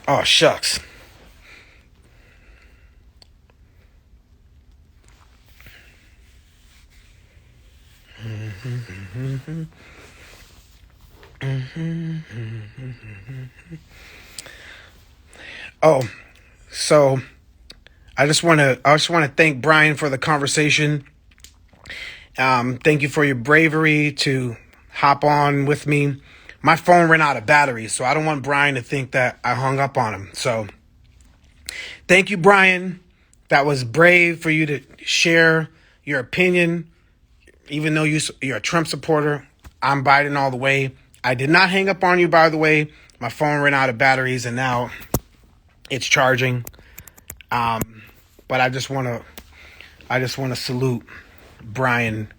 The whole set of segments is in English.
Oh, shucks. Oh, so I just want to thank Brian for the conversation. Thank you for your bravery to hop on with me. My phone ran out of battery, so I don't want Brian to think that I hung up on him. So thank you, Brian. That was brave for you to share your opinion, even though you're a Trump supporter. I'm Biden all the way. I did not hang up on you, by the way. My phone ran out of batteries, and now it's charging. But I just want to salute Brian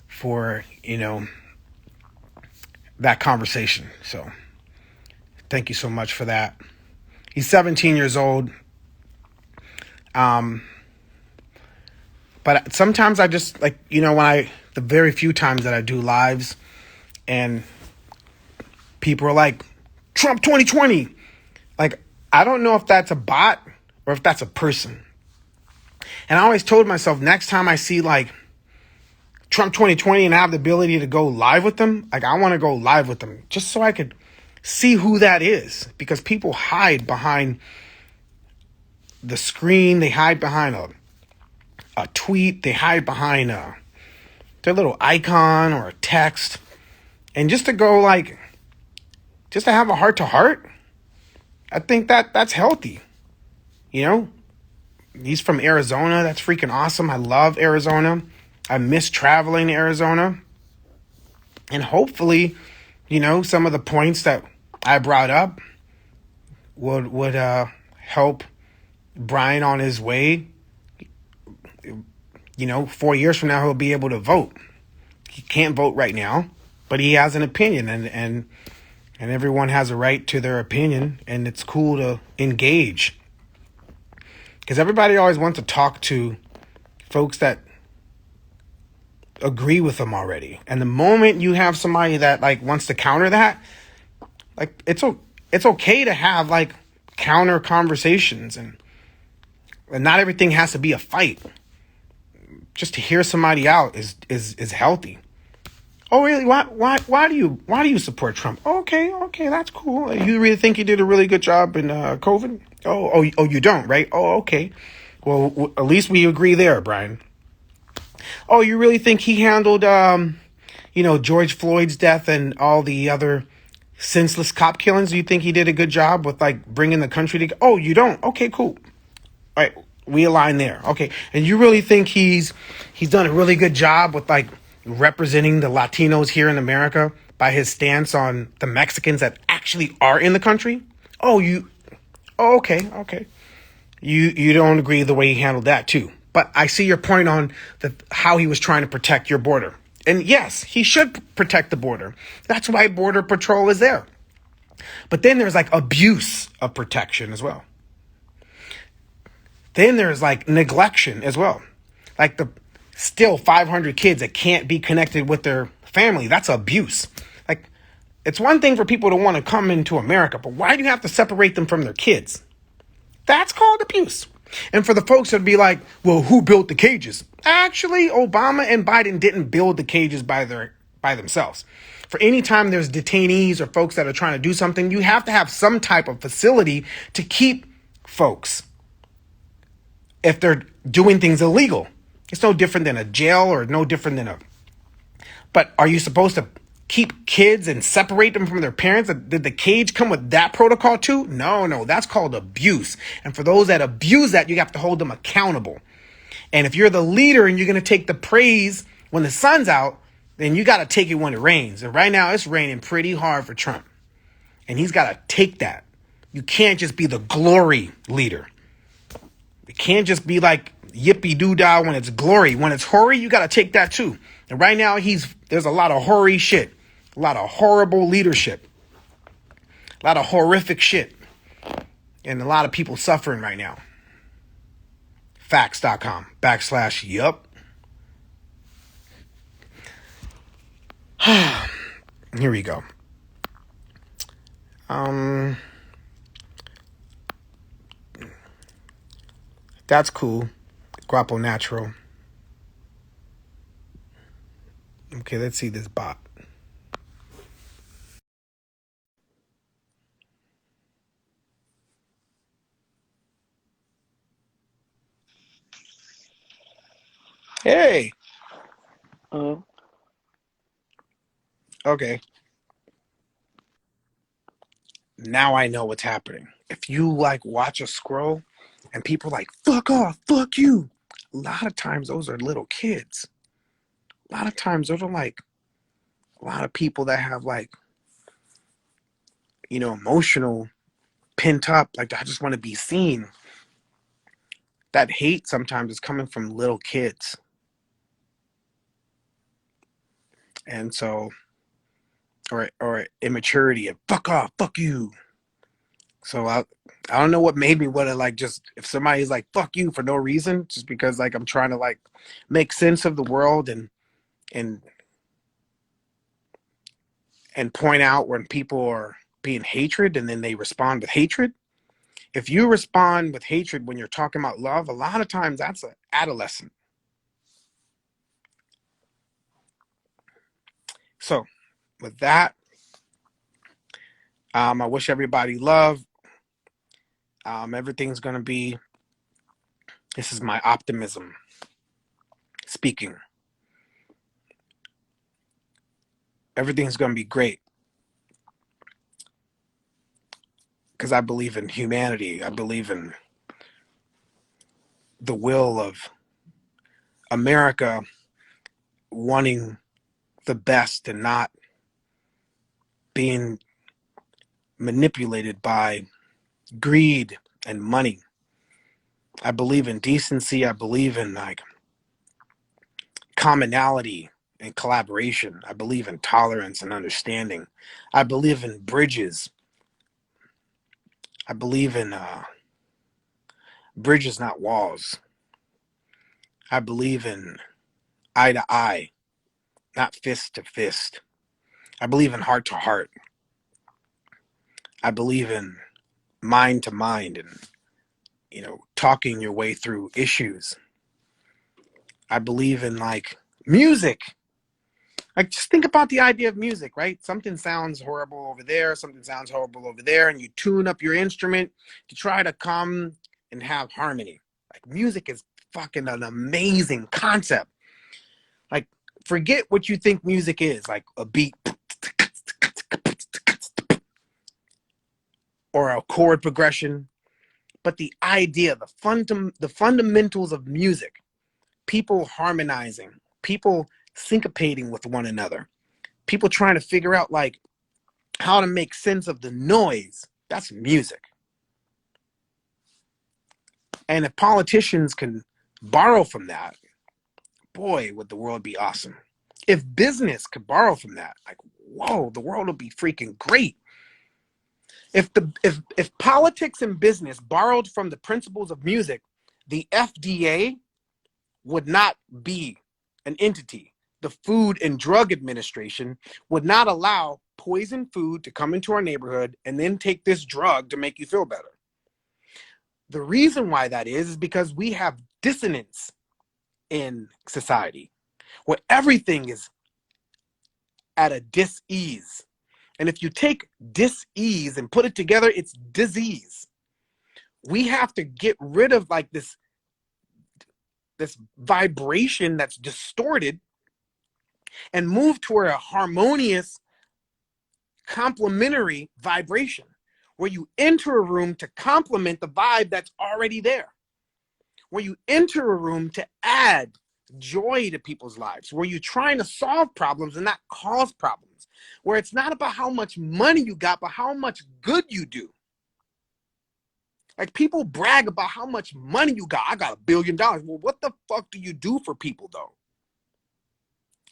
for that conversation. So thank you so much for that. He's 17 years old. But sometimes I just the very few times that I do lives and people are like, Trump 2020. Like, I don't know if that's a bot or if that's a person. And I always told myself, next time I see like Trump 2020 and I have the ability to go live with them, like I want to go live with them just so I could see who that is, because people hide behind the screen. They hide behind a tweet. They hide behind their little icon or a text. And just to go just to have a heart to heart, I think that's healthy. He's from Arizona. That's freaking awesome. I love Arizona. I miss traveling to Arizona. And hopefully, some of the points that I brought up would help Brian on his way. 4 years from now, he'll be able to vote. He can't vote right now, but he has an opinion, and everyone has a right to their opinion, and it's cool to engage. Because everybody always wants to talk to folks that agree with them already. And the moment you have somebody that wants to counter that, it's okay to have counter conversations, and not everything has to be a fight. Just to hear somebody out is healthy. Oh, really? Why do you support Trump? Okay, that's cool. You really think he did a really good job in COVID? Oh, you don't, right? Oh, okay. Well, at least we agree there, Brian. Oh, you really think he handled, George Floyd's death and all the other senseless cop killings? Do you think he did a good job with bringing the country together? Oh, you don't? Okay, cool. All right, we align there. Okay, and you really think he's done a really good job with representing the Latinos here in America by his stance on the Mexicans that actually are in the country? Okay. You don't agree the way he handled that too. But I see your point on how he was trying to protect your border. And yes, he should protect the border. That's why Border Patrol is there. But then there's abuse of protection as well. Then there's neglection as well. The still 500 kids that can't be connected with their family. That's abuse. It's one thing for people to want to come into America, but why do you have to separate them from their kids? That's called abuse. And for the folks that be like, well, who built the cages? Actually, Obama and Biden didn't build the cages by themselves. For any time there's detainees or folks that are trying to do something, you have to have some type of facility to keep folks if they're doing things illegal. It's no different than a jail or no different than But are you supposed to keep kids and separate them from their parents? Did the cage come with that protocol too? No, that's called abuse. And for those that abuse that, you have to hold them accountable. And if you're the leader and you're going to take the praise when the sun's out, then you got to take it when it rains. And right now it's raining pretty hard for Trump. And he's got to take that. You can't just be the glory leader. It can't just be yippee doo dah when it's glory. When it's hoary, you got to take that too. And right now there's a lot of hoary shit. A lot of horrible leadership. A lot of horrific shit. And a lot of people suffering right now. Facts.com/yup. Here we go. That's cool. Guapo Natural. Okay, let's see this bot. Hey. Uh, Okay. Now I know what's happening. If you like watch a scroll and people like fuck off, fuck you, a lot of times those are little kids. A lot of times those are like a lot of people that have like, emotional pent up, like I just want to be seen. That hate sometimes is coming from little kids. And so, or immaturity of fuck off, fuck you. So I don't know what made me want to like just if somebody's like fuck you for no reason, just because like I'm trying to like make sense of the world and and point out when people are being hatred and then they respond with hatred. If you respond with hatred when you're talking about love, a lot of times that's an adolescent. So with that, I wish everybody love. Everything's gonna be. This is my optimism speaking. Everything's gonna be great because I believe in humanity. I believe in the will of America wanting the best and not being manipulated by greed and money. I believe in decency. I believe in like commonality and collaboration. I believe in tolerance and understanding. I believe in bridges. I believe in bridges, not walls. I believe in eye to eye, not fist to fist. I believe in heart to heart. I believe in mind to mind and, talking your way through issues. I believe in like music. Like just think about the idea of music, right? Something sounds horrible over there, something sounds horrible over there, and you tune up your instrument to try to come and have harmony. Like music is fucking an amazing concept. Like forget what you think music is, like a beat or a chord progression, but the idea, the fundamentals of music, people harmonizing, people syncopating with one another, people trying to figure out like how to make sense of the noise. That's music. And if politicians can borrow from that, boy, would the world be awesome. If business could borrow from that, like, whoa, the world would be freaking great. If politics and business borrowed from the principles of music, the FDA would not be an entity. The Food and Drug Administration would not allow poison food to come into our neighborhood and then take this drug to make you feel better. The reason why that is because we have dissonance in society where everything is at a dis-ease. And if you take dis-ease and put it together, it's disease. We have to get rid of like this vibration that's distorted and move toward a harmonious, complementary vibration where you enter a room to complement the vibe that's already there, where you enter a room to add joy to people's lives, where you're trying to solve problems and not cause problems, where it's not about how much money you got, but how much good you do. Like people brag about how much money you got. I got $1 billion. Well, what the fuck do you do for people though?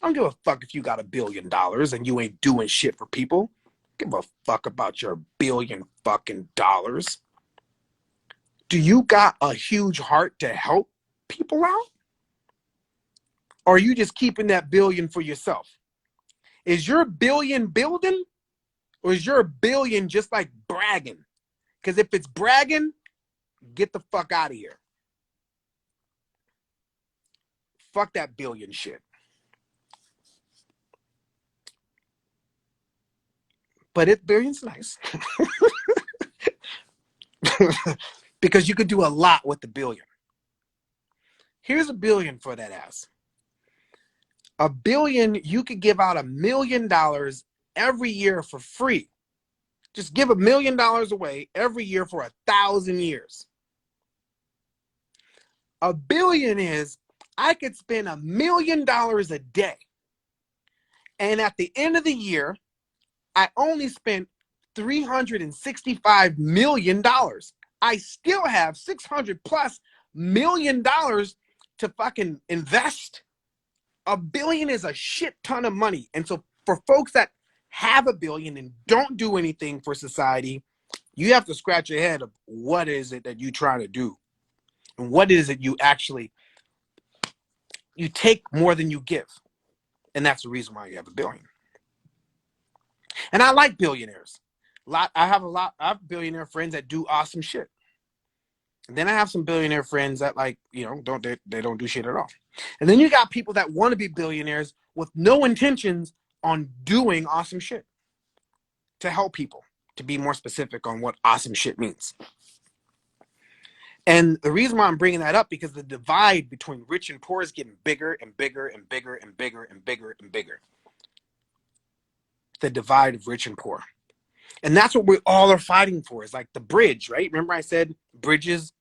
I don't give a fuck if you got $1 billion and you ain't doing shit for people. Give a fuck about your billion fucking dollars. Do you got a huge heart to help people out? Or are you just keeping that billion for yourself? Is your billion building or is your billion just like bragging? Because if it's bragging, get the fuck out of here. fuck that billion shit. But billion's nice. Because you could do a lot with the billion. Here's $1 billion for that ass. $1 billion, you could give out $1 million every year for free. Just give $1 million away every year for 1,000 years. $1 billion is I could spend $1 million a day. And at the end of the year, I only spent $365 million. I still have $600+ million to fucking invest. $1 billion is a shit ton of money. And so for folks that have $1 billion and don't do anything for society, you have to scratch your head of what is it that you try to do? And what is it you take more than you give. And that's the reason why you have $1 billion. And I like billionaires. I have billionaire friends that do awesome shit. And then I have some billionaire friends that they don't do shit at all. And then you got people that want to be billionaires with no intentions on doing awesome shit to help people, to be more specific on what awesome shit means. And the reason why I'm bringing that up, because the divide between rich and poor is getting bigger and bigger and bigger and bigger and bigger and bigger. The divide of rich and poor. And that's what we all are fighting for, is like the bridge, right? Remember I said bridges,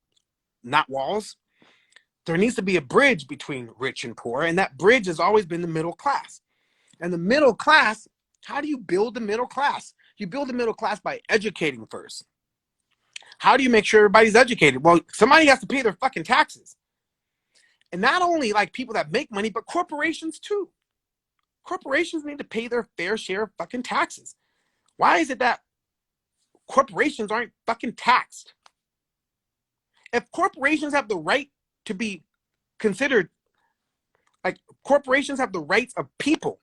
not walls? There needs to be a bridge between rich and poor, and that bridge has always been the middle class. And the middle class, how do you build the middle class? You build the middle class by educating first. How do you make sure everybody's educated? Well, somebody has to pay their fucking taxes. And not only like people that make money, but corporations too. Corporations need to pay their fair share of fucking taxes. Why is it that corporations aren't fucking taxed? If corporations have the right to be considered, like corporations have the rights of people,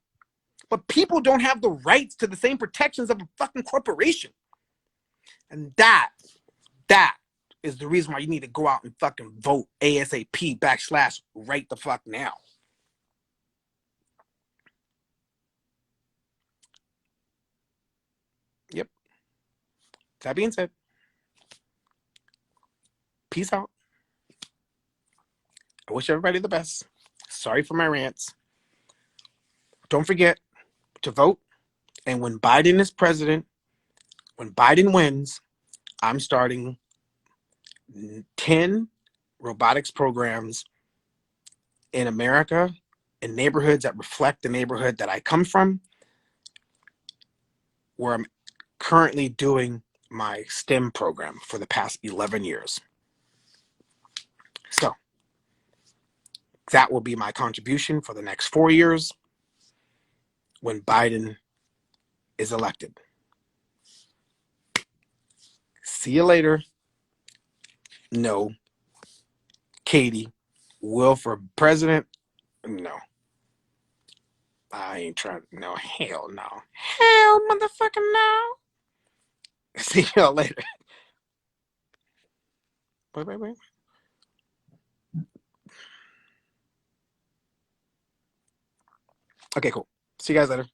but people don't have the rights to the same protections of a fucking corporation. And that is the reason why you need to go out and fucking vote ASAP / right the fuck now. Yep. That being said, peace out. I wish everybody the best. Sorry for my rants. Don't forget to vote. And when Biden is president, when Biden wins, I'm starting 10 robotics programs in America, in neighborhoods that reflect the neighborhood that I come from, where I'm currently doing my STEM program for the past 11 years. So that will be my contribution for the next 4 years when Biden is elected. See you later. No. Katie, Will for president? No. I ain't trying. No, hell no. Hell motherfucking no. See y'all later. Wait. Okay, cool. See you guys later.